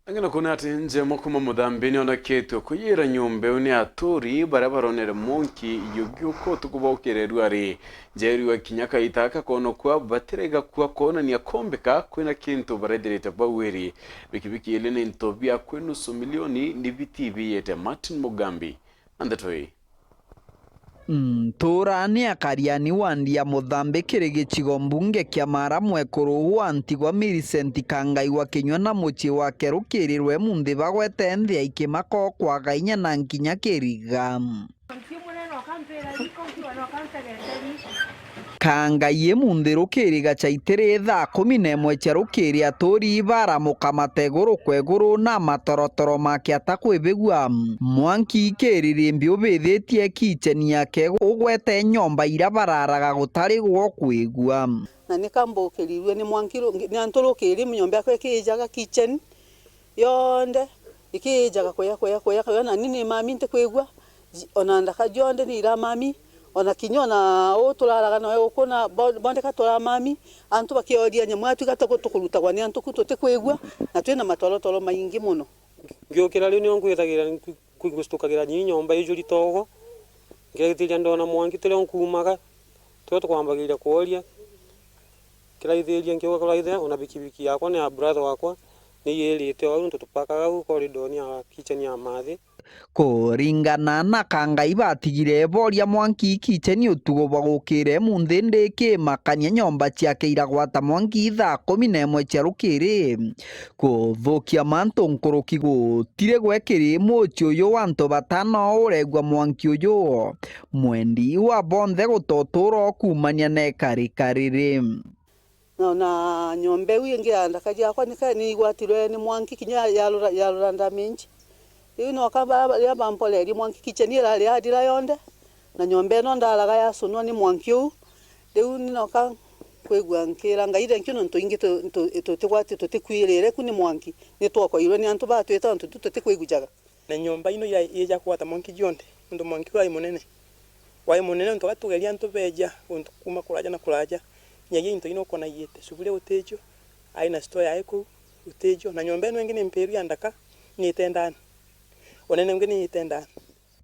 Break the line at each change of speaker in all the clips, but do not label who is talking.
Angana kuna ati nje mokuma mudhambini ona ketu kuyira nyumbe uni aturi barabaronere monki yugyuko tukubokere ruari jeri wa kinyaka itaka kono kwa baterega kwa kona ni akombeka kwena kintu baredirete baweri bikibiki elene intobia kwenu milioni ni biti biyete Martin Mugambi andatoi
Turani akariani wandia muthambikire gicigo mbunge kia Maramwe kuruhu Antigua Millicent Kangaiwa kinywa na muci wake rukirirwe munthi bagwete nthi aikimako kwaga inya na nginya kiriga Kangai munthi rukiriga chaitiri thaa 11 cia rukiri aturi baramuka mateguru kweguru na matorotoro make atakwibigwa mwanki ikiririmbi ubithitie kicheni yake ugwete nyomba ira bararaga gutari gwo kwigua
na nikambukirirwe ni mwankiro ni anturukiri nyomba yake ikijaga kitchen yonde ikijaga koya na nini mami nte kwigwa ona ndaka jonde ni ira mami ona kinyona o tularaga na ukona bonde katora mami antu bakiodia nyamwatu gatako tukuluta kwani antu kutote kwegwa na twena matolotolo maingi muno
ngiokira riu nio ngwithagira kwigustukagira nyomba ijuri togo ngetiria ndona mwangi tule nkumaga tukwambagiria kuoria kiraithiria ngioga kuraithe ona bikibiki yakwa ni brother wakwa ni yelite o ntu tupakaga ku corridor ya kitchen ya mathi
kuringana na Kangai batigire boria mwanki kicheni utugo bagukire munthi ndiki makania nyomba ciake iragwata mwanki thaa 11 cia rukiri kuthukia mantu nkuruki gutire gwekiri muci uyu wantu batano uregwa mwanki uyu mwendi wa bonthe gutotura kumania na karikariri
na nyombe wingi andakaja kwa ni igwatirwe ni mwanki kinya ya damage ino kaba ya bampole ri mwanki kicheni la ya dira yonde na nyombe no ndalaga ya sunwa ni mwanki u deu nino ka kwegwa nkira ngaire nkino nto ingi to tekwati to tekwirere kuni mwanki ni twako iro ni antu ba tweta nto to tekwegujaga
na nyomba ino ya yeja kwata mwanki jonde ndo mwanki wai munene nto batugeria nto beja nto kuma kuraja na kuraja nyagi nto ino kona yete subule utejo aina store yako utejo na nyombe no ngine mperu yandaka ni tendana onene ngini itenda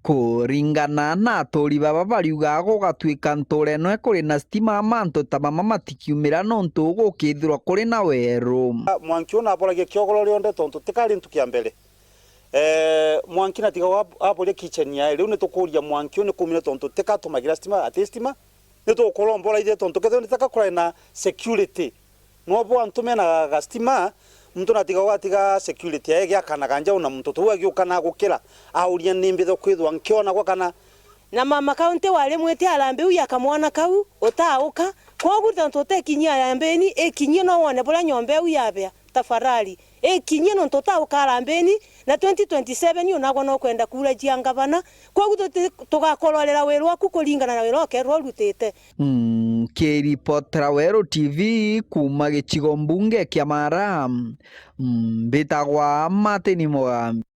kuringana na aturi baba bariuga gugatwika nture no kuri na stima manto tamama matikiumira no ntu gukithirwa kuri na weru
mwanki ona aporagia kiogoro rionde tonto tikari ntu kia mbere mwanki na tiga apore kitchen ya riu ni tukuria mwanki ni kumire tonto tikatumagira stima ati stima ni tukolombora ide tonto ketho ni takakora na security no bo antume na ga stima mtu natiga watiga security yake akana kanja una mtu tu agiukana gukira auria nimbitho kwithwa nkiona kwa kana
na mama kaunti wale mwete alambe uya kamwana kau otauka kwa gutha ntote kinya yambeni ekinye no wone bula nyombe uyabya tafarali ekinye no ntotauka alambeni na 2027 yonagwa no kwenda kula jiangabana kwa gutha tugakororera werwa kukulingana na werwa kerwo rutete
Kiripotera Weru TV kuma gicigo mbunge kia Maram mbitagwa Martin Mugambi.